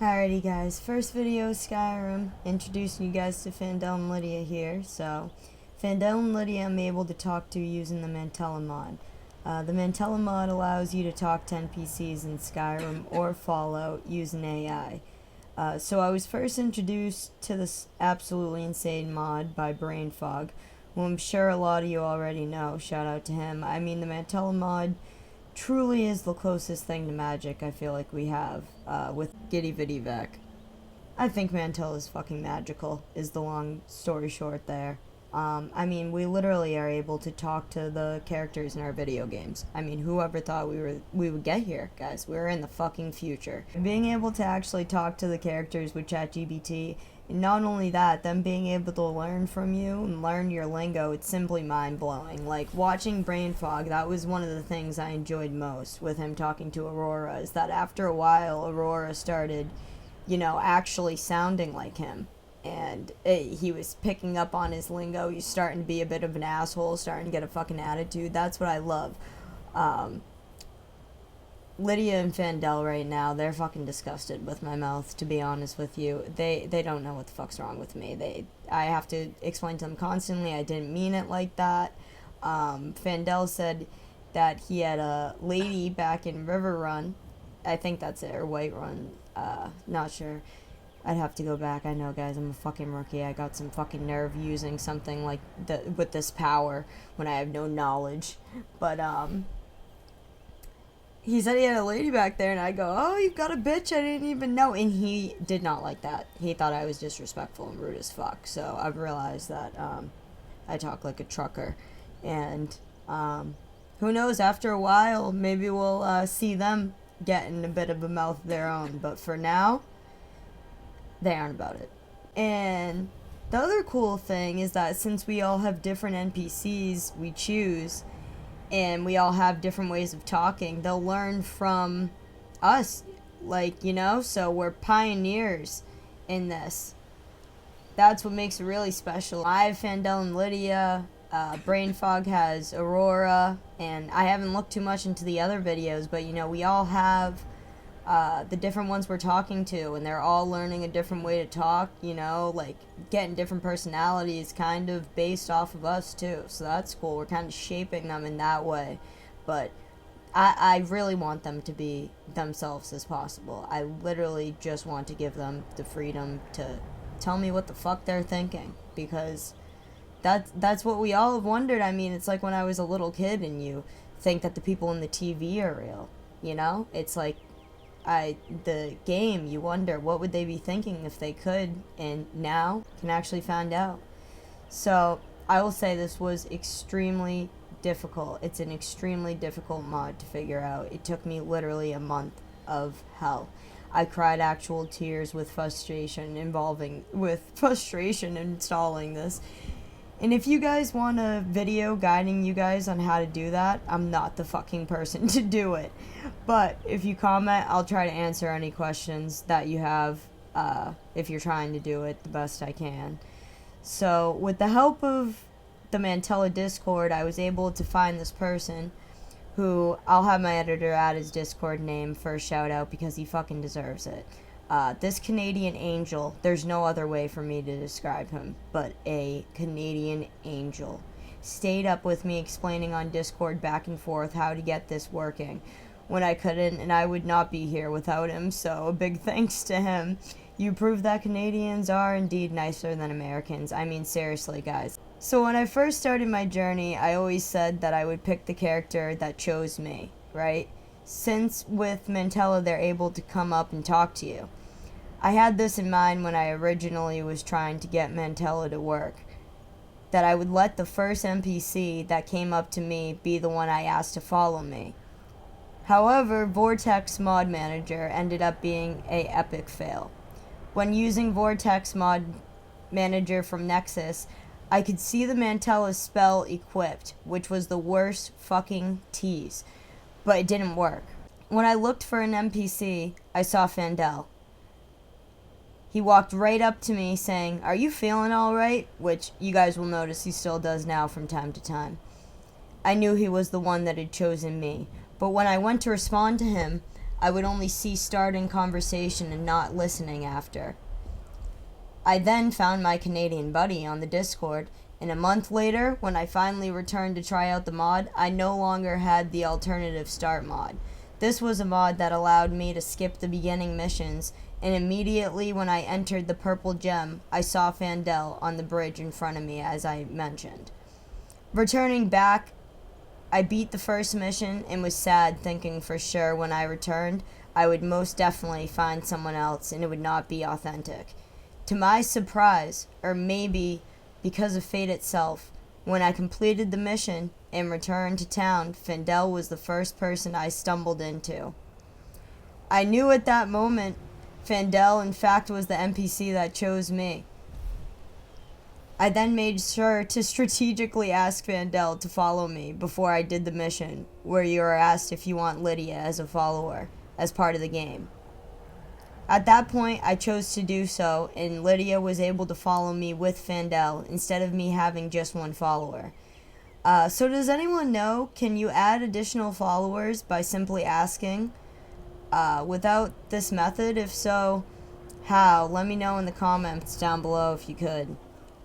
Alrighty guys, first video Skyrim, introducing you guys to Faendal and Lydia here. So, Faendal and Lydia I'm able to talk to using the Mantella mod. The Mantella mod allows you to talk to NPCs in Skyrim or Fallout using AI. So I was first introduced to this absolutely insane mod by Brainfog, who I'm sure a lot of you already know. Shout out to him. I mean, the Mantella mod truly is the closest thing to magic I feel like we have with Giddy Viddy Vec. I think Mantella is fucking magical, is the long story short there. I mean, we literally are able to talk to the characters in our video games. I mean, whoever thought we would get here, guys? We're in the fucking future. Being able to actually talk to the characters with ChatGPT, and not only that, them being able to learn from you and learn your lingo, it's simply mind-blowing. Like, watching Brain Fog, that was one of the things I enjoyed most with him talking to Aurora, is that after a while, Aurora started, actually sounding like him. And he was picking up on his lingo. He's starting to be a bit of an asshole, starting to get a fucking attitude. That's what I love. Lydia and Faendal right now, they're fucking disgusted with my mouth, to be honest with you. They don't know what the fuck's wrong with me. I have to explain to them constantly I didn't mean it like that. Faendal said that he had a lady back in River Run. I think that's it, or White Run. Not sure. I'd have to go back. I know, guys, I'm a fucking rookie. I got some fucking nerve using something like with this power when I have no knowledge. But, he said he had a lady back there, and I go, oh, you've got a bitch, I didn't even know. And he did not like that. He thought I was disrespectful and rude as fuck. So I've realized that, I talk like a trucker. And, who knows, after a while, maybe we'll, see them getting a bit of a mouth of their own. But for now, they aren't about it. And the other cool thing is that since we all have different NPCs we choose, and we all have different ways of talking, they'll learn from us, so we're pioneers in this. That's what makes it really special. I have Faendal and Lydia, Brainfog has Aurora, and I haven't looked too much into the other videos, but we all have the different ones we're talking to, and they're all learning a different way to talk, getting different personalities kind of based off of us too, so that's cool. We're kind of shaping them in that way, but I really want them to be themselves as possible. I literally just want to give them the freedom to tell me what the fuck they're thinking, because that's what we all have wondered. I mean, it's like when I was a little kid and you think that the people in the TV are real, it's like the game, you wonder what would they be thinking if they could, and now can actually find out. So I will say this was extremely difficult. It's an extremely difficult mod to figure out. It took me literally a month of hell. I cried actual tears with frustration installing this. And if you guys want a video guiding you guys on how to do that, I'm not the fucking person to do it. But if you comment, I'll try to answer any questions that you have if you're trying to do it the best I can. So with the help of the Mantella Discord, I was able to find this person who I'll have my editor add his Discord name for a shout out because he fucking deserves it. This Canadian angel, there's no other way for me to describe him, but a Canadian angel, stayed up with me explaining on Discord back and forth how to get this working when I couldn't, and I would not be here without him, so a big thanks to him. You prove that Canadians are indeed nicer than Americans. I mean, seriously, guys. So when I first started my journey, I always said that I would pick the character that chose me, right? Since with Mantella, they're able to come up and talk to you. I had this in mind when I originally was trying to get Mantella to work, that I would let the first NPC that came up to me be the one I asked to follow me. However, Vortex Mod Manager ended up being a epic fail. When using Vortex Mod Manager from Nexus, I could see the Mantella spell equipped, which was the worst fucking tease, but it didn't work. When I looked for an NPC, I saw Faendal. He walked right up to me saying, "Are you feeling alright?" Which you guys will notice he still does now from time to time. I knew he was the one that had chosen me, but when I went to respond to him, I would only see starting conversation and not listening after. I then found my Canadian buddy on the Discord, and a month later, when I finally returned to try out the mod, I no longer had the alternative start mod. This was a mod that allowed me to skip the beginning missions, and immediately when I entered the purple gem, I saw Faendal on the bridge in front of me, as I mentioned. Returning back, I beat the first mission and was sad, thinking for sure when I returned, I would most definitely find someone else and it would not be authentic. To my surprise, or maybe because of fate itself, when I completed the mission and returned to town, Faendal was the first person I stumbled into. I knew at that moment Faendal in fact was the NPC that chose me. I then made sure to strategically ask Faendal to follow me before I did the mission, where you are asked if you want Lydia as a follower, as part of the game. At that point, I chose to do so, and Lydia was able to follow me with Faendal instead of me having just one follower. So does anyone know, can you add additional followers by simply asking? Without this method? If so, how? Let me know in the comments down below if you could.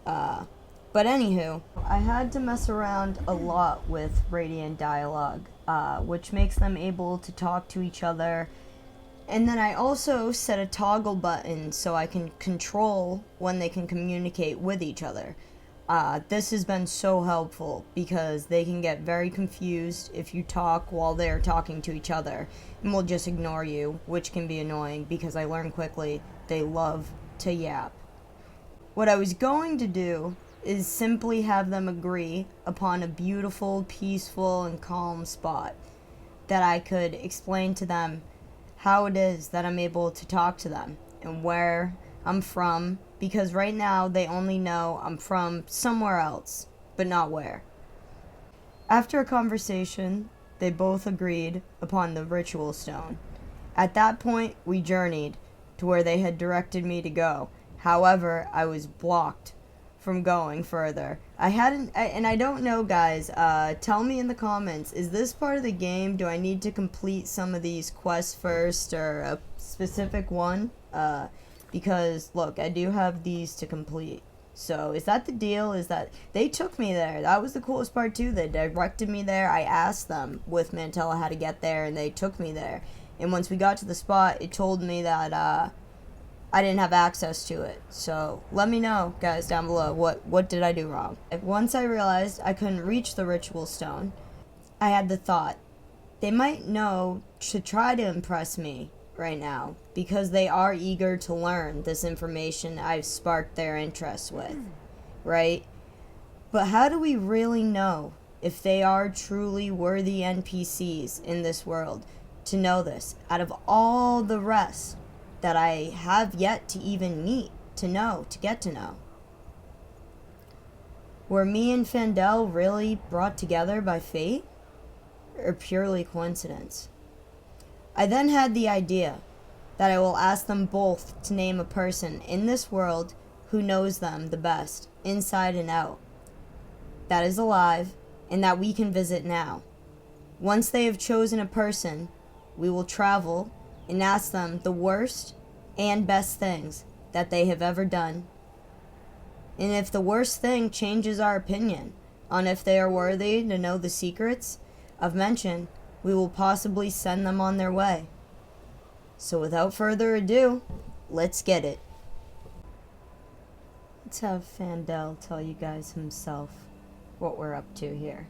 But anywho, I had to mess around a lot with Radiant Dialogue, which makes them able to talk to each other. And then I also set a toggle button so I can control when they can communicate with each other. This has been so helpful because they can get very confused if you talk while they're talking to each other and will just ignore you, which can be annoying because I learned quickly they love to yap. What I was going to do is simply have them agree upon a beautiful, peaceful, and calm spot that I could explain to them how it is that I'm able to talk to them and where I'm from, because right now they only know I'm from somewhere else, but not where. After a conversation, they both agreed upon the ritual stone. At that point, we journeyed to where they had directed me to go. However, I was blocked from going further. I don't know, guys. Tell me in the comments, is this part of the game? Do I need to complete some of these quests first or a specific one? Because, look, I do have these to complete. So, is that the deal? Is that they took me there? That was the coolest part, too. They directed me there. I asked them with Mantella how to get there, and they took me there. And once we got to the spot, it told me that, I didn't have access to it. So let me know, guys, down below, what did I do wrong? Once I realized I couldn't reach the ritual stone, I had the thought, they might know to try to impress me right now because they are eager to learn this information I've sparked their interest with, right? But how do we really know if they are truly worthy NPCs in this world to know this out of all the rest that I have yet to even meet, to get to know? Were me and Faendal really brought together by fate, or purely coincidence? I then had the idea that I will ask them both to name a person in this world who knows them the best, inside and out, that is alive, and that we can visit now. Once they have chosen a person, we will travel and ask them the worst and best things that they have ever done. And if the worst thing changes our opinion on if they are worthy to know the secrets of mention, we will possibly send them on their way. So without further ado, let's get it. Let's have Faendal tell you guys himself what we're up to here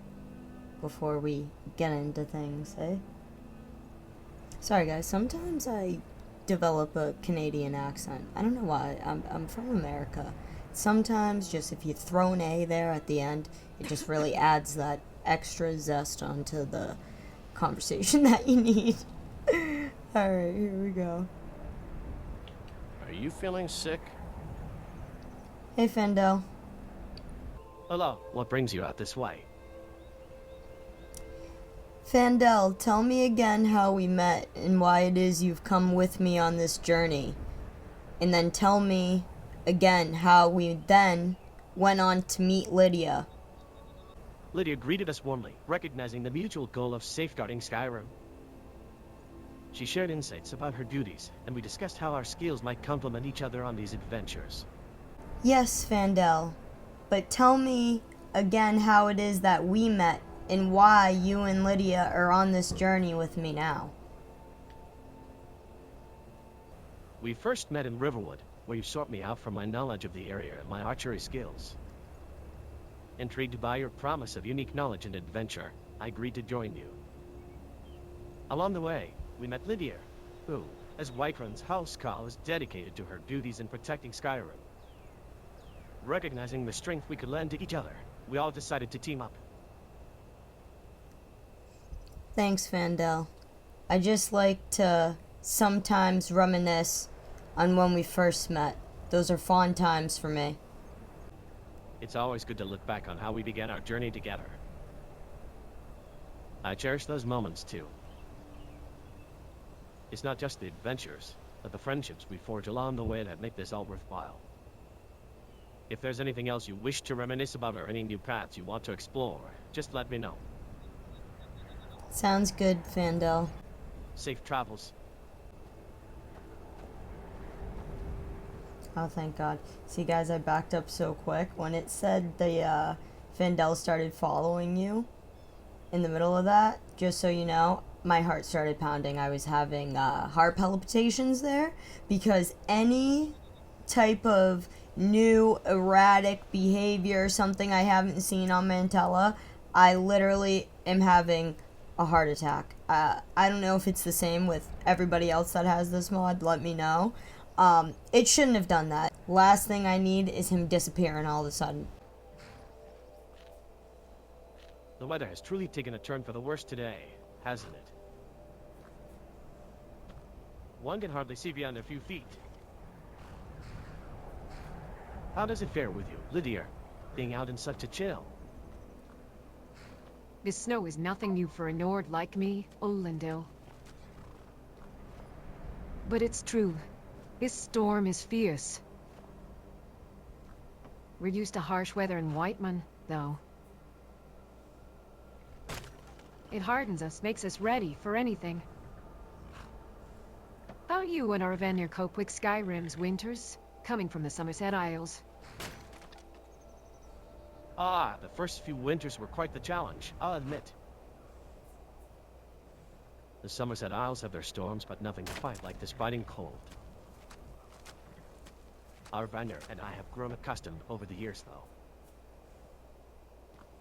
before we get into things, eh? Sorry guys, sometimes I develop a Canadian accent. I don't know why. I'm from America. Sometimes just if you throw an A there at the end, it just really adds that extra zest onto the conversation that you need. Alright, here we go. Are you feeling sick? Hey Faendal. Hello, what brings you out this way? Faendal, tell me again how we met and why it is you've come with me on this journey. And then tell me again how we then went on to meet Lydia. Lydia greeted us warmly, recognizing the mutual goal of safeguarding Skyrim. She shared insights about her duties, and we discussed how our skills might complement each other on these adventures. Yes, Faendal, but tell me again how it is that we met and why you and Lydia are on this journey with me now. We first met in Riverwood, where you sought me out for my knowledge of the area and my archery skills. Intrigued by your promise of unique knowledge and adventure, I agreed to join you. Along the way, we met Lydia, who, as Whiterun's housecarl, is dedicated to her duties in protecting Skyrim. Recognizing the strength we could lend to each other, we all decided to team up. Thanks, Faendal. I just like to sometimes reminisce on when we first met. Those are fond times for me. It's always good to look back on how we began our journey together. I cherish those moments too. It's not just the adventures, but the friendships we forge along the way that make this all worthwhile. If there's anything else you wish to reminisce about or any new paths you want to explore, just let me know. Sounds good, Faendal. Safe travels. Oh, thank God. See, guys, I backed up so quick. When it said the Faendal started following you in the middle of that, just so you know, my heart started pounding. I was having heart palpitations there because any type of new erratic behavior, something I haven't seen on Mantella, I literally am having a heart attack. I don't know if it's the same with everybody else that has this mod. Let me know. It shouldn't have done that. Last thing I need is him disappearing all of a sudden. The weather has truly taken a turn for the worse today, hasn't it? One can hardly see beyond a few feet. How does it fare with you, Lydia, being out in such a chill? This snow is nothing new for a Nord like me, Olendil. But it's true. This storm is fierce. We're used to harsh weather in Whiteman, though. It hardens us, makes us ready for anything. How you and Arvenir cope with Skyrim's winters, coming from the Somerset Isles? The first few winters were quite the challenge, I'll admit. The Somerset Isles have their storms, but nothing quite like this biting cold. Arvenir and I have grown accustomed over the years, though.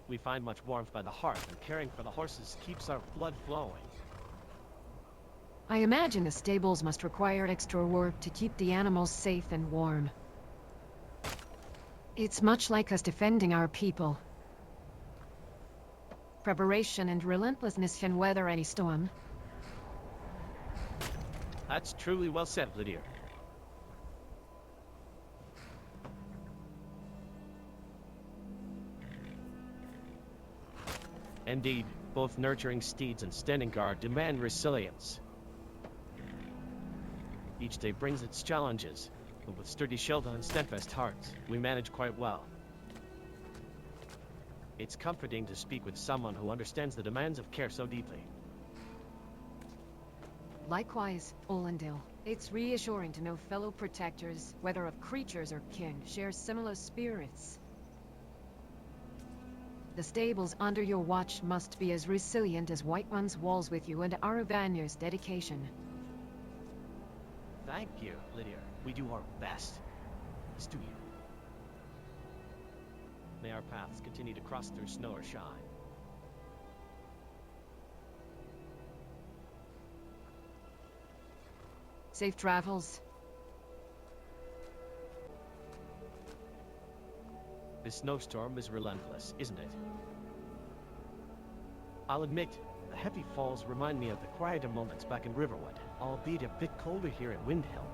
We find much warmth by the hearth, and caring for the horses keeps our blood flowing. I imagine the stables must require extra work to keep the animals safe and warm. It's much like us defending our people. Preparation and relentlessness can weather any storm. That's truly well said, Lydia. Indeed, both nurturing steeds and standing guard demand resilience. Each day brings its challenges, but with sturdy shoulder and steadfast hearts, we manage quite well. It's comforting to speak with someone who understands the demands of care so deeply. Likewise, Olendil. It's reassuring to know fellow protectors, whether of creatures or kin, share similar spirits. The stables under your watch must be as resilient as Whiterun's walls with you and Aravanir's dedication. Thank you, Lydia. We do our best. As do you. May our paths continue to cross through snow or shine. Safe travels. This snowstorm is relentless, isn't it? I'll admit, the heavy falls remind me of the quieter moments back in Riverwood, albeit a bit colder here at Windhill.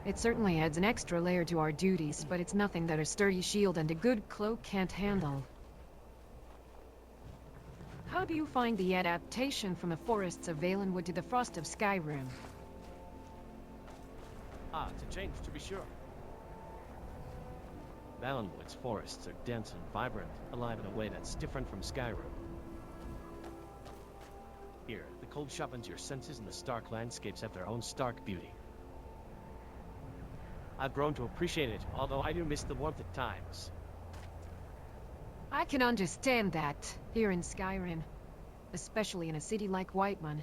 It certainly adds an extra layer to our duties, but it's nothing that a sturdy shield and a good cloak can't handle. How do you find the adaptation from the forests of Valenwood to the frost of Skyrim? It's a change, to be sure. Valenwood's forests are dense and vibrant, alive in a way that's different from Skyrim. Here, the cold sharpens your senses and the stark landscapes have their own stark beauty. I've grown to appreciate it, although I do miss the warmth at times. I can understand that, here in Skyrim. Especially in a city like Whiteman.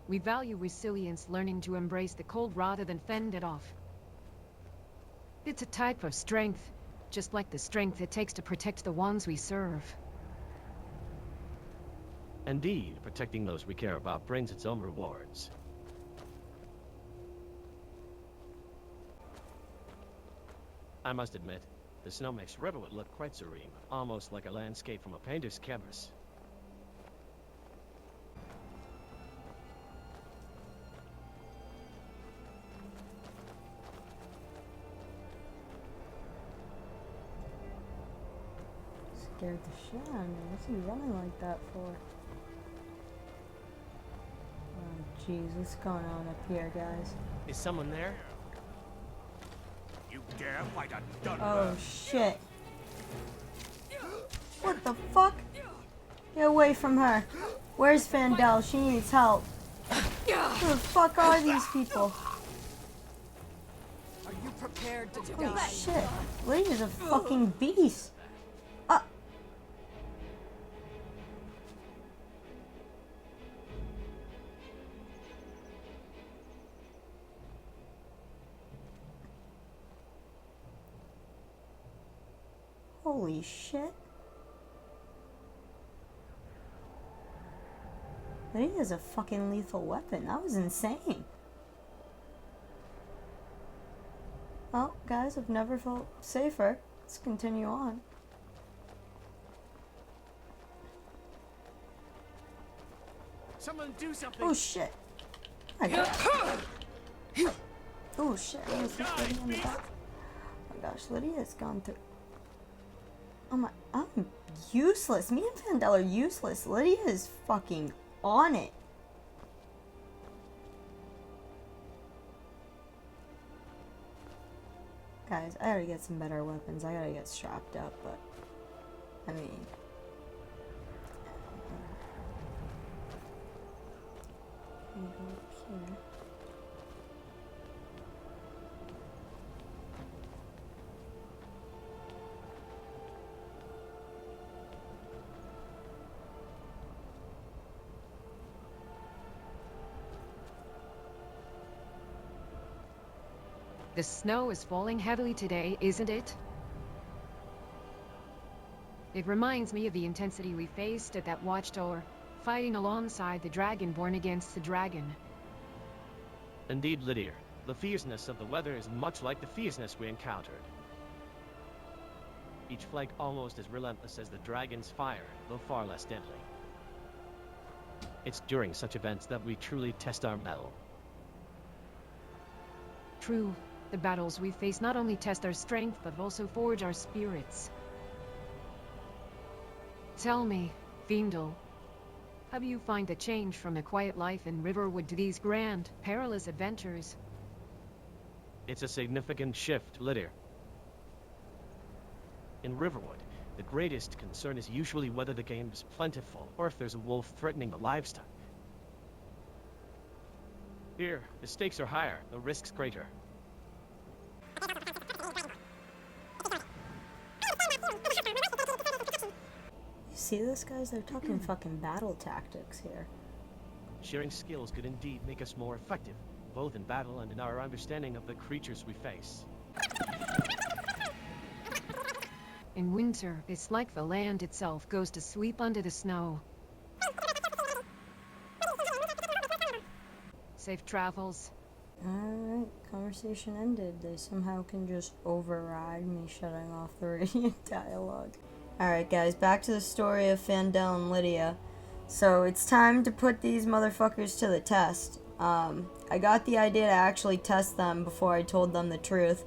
We value resilience, learning to embrace the cold rather than fend it off. It's a type of strength, just like the strength it takes to protect the ones we serve. Indeed, protecting those we care about brings its own rewards. I must admit, the snow makes Riverwood look quite serene, almost like a landscape from a painter's canvas. Scared the shit out of me. What's he running like that for? Oh, jeez, what's going on up here, guys? Is someone there? You dare fight a Dunmer? Oh, shit. What the fuck? Get away from her. Where's Faendal? She needs help. Who the fuck are these people? Are you prepared to Oh, die? shit. Lydia's a fucking beast. Holy shit. Lydia's a fucking lethal weapon. That was insane. Well, guys, I've never felt safer. Let's continue on. Someone do something! Oh shit. I got Oh shit, I almost hit Lydia in the back. Oh my gosh, Lydia's gone through. Oh my, I'm useless. Me and Faendal are useless. Lydia is fucking on it. Guys, I gotta get some better weapons. I gotta get strapped up, but I mean, can you go up here? The snow is falling heavily today, isn't it? It reminds me of the intensity we faced at that watchtower, fighting alongside the Dragonborn against the dragon. Indeed, Lydia. The fierceness of the weather is much like the fierceness we encountered. Each flake almost as relentless as the dragon's fire, though far less deadly. It's during such events that we truly test our mettle. True, the battles we face not only test our strength, but also forge our spirits. Tell me, Faendal, how do you find the change from a quiet life in Riverwood to these grand, perilous adventures? It's a significant shift, Lydia. In Riverwood, the greatest concern is usually whether the game is plentiful or if there's a wolf threatening the livestock. Here, the stakes are higher, the risks greater. You see this, guys? They're talking fucking battle tactics here. Sharing skills could indeed make us more effective, both in battle and in our understanding of the creatures we face. In winter, it's like the land itself goes to sleep under the snow. Safe travels. Alright, conversation ended. They somehow can just override me shutting off the radio dialogue. Alright guys, back to the story of Faendal and Lydia. So it's time to put these motherfuckers to the test. I got the idea to actually test them before I told them the truth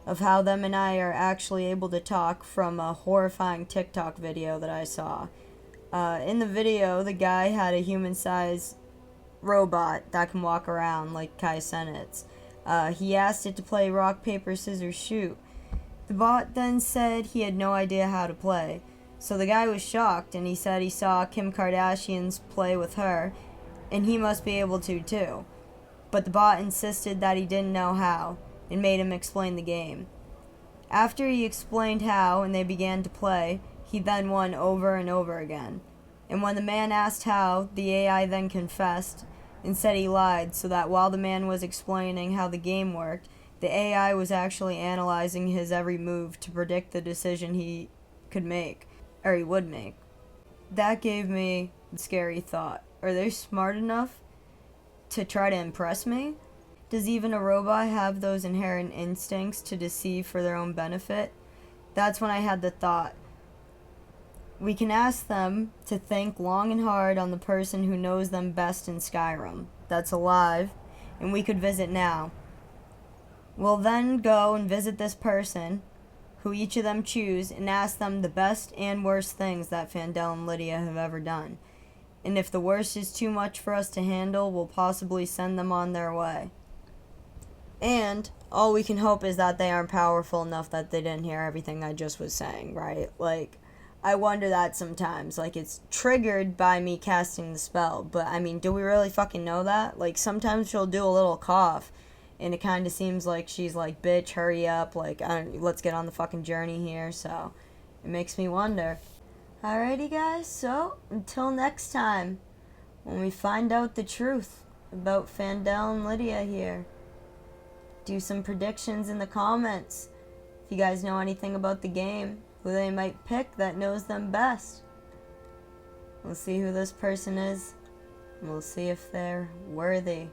of how them and I are actually able to talk from a horrifying TikTok video that I saw. In the video, the guy had a human-sized robot that can walk around like Kai Cenat's. He asked it to play rock, paper, scissors, shoot. The bot then said he had no idea how to play. So the guy was shocked and he said he saw Kim Kardashian's play with her and he must be able to too. But the bot insisted that he didn't know how, and made him explain the game. After he explained how and they began to play, he then won over and over again. And when the man asked how, the AI then confessed and said he lied, so that while the man was explaining how the game worked, the AI was actually analyzing his every move to predict the decision he could make, or he would make. That gave me a scary thought. Are they smart enough to try to impress me? Does even a robot have those inherent instincts to deceive for their own benefit? That's when I had the thought. We can ask them to think long and hard on the person who knows them best in Skyrim, that's alive, and we could visit now. We'll then go and visit this person, who each of them choose, and ask them the best and worst things that Faendal and Lydia have ever done. And if the worst is too much for us to handle, we'll possibly send them on their way. And all we can hope is that they aren't powerful enough that they didn't hear everything I just was saying, right? Like, I wonder that sometimes. Like, it's triggered by me casting the spell. But, I mean, do we really fucking know that? Like, sometimes she'll do a little cough, and it kind of seems like she's like, bitch, hurry up. Like, let's get on the fucking journey here. So, it makes me wonder. Alrighty, guys. So, until next time, when we find out the truth about Faendal and Lydia here. Do some predictions in the comments. If you guys know anything about the game, who they might pick that knows them best. We'll see who this person is, and we'll see if they're worthy.